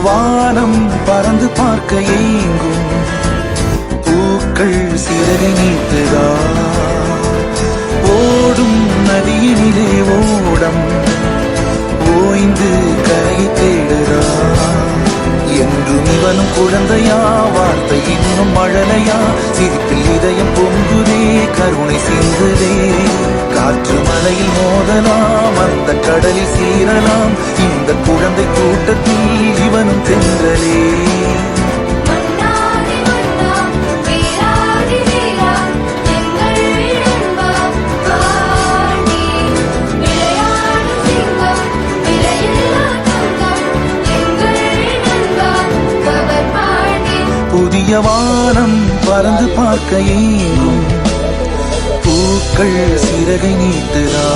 வானம் பறந்து பார்க்க ஏங்கும் பூக்கள் சிறகை நீட்டுதா ஓடும் நதியினிலே ஓடம் ஓய்ந்து கரையை தேடுதா என்றும் இவனும் குழந்தையா வார்த்தை இன்னும் மழலையா சிரிப்பில் இதயம் பொங்குதே கருணை சிந்துதே காற்று மலையில் மோதலாம் அந்த கடலில் சீரலாம் இந்த குழந்தை கூட்டத்தில் இவனும் தென்றலே புதிய வானம் பறந்து பார்க்க ஏங்கும் பூக்கள் சிறகை நீட்டுதா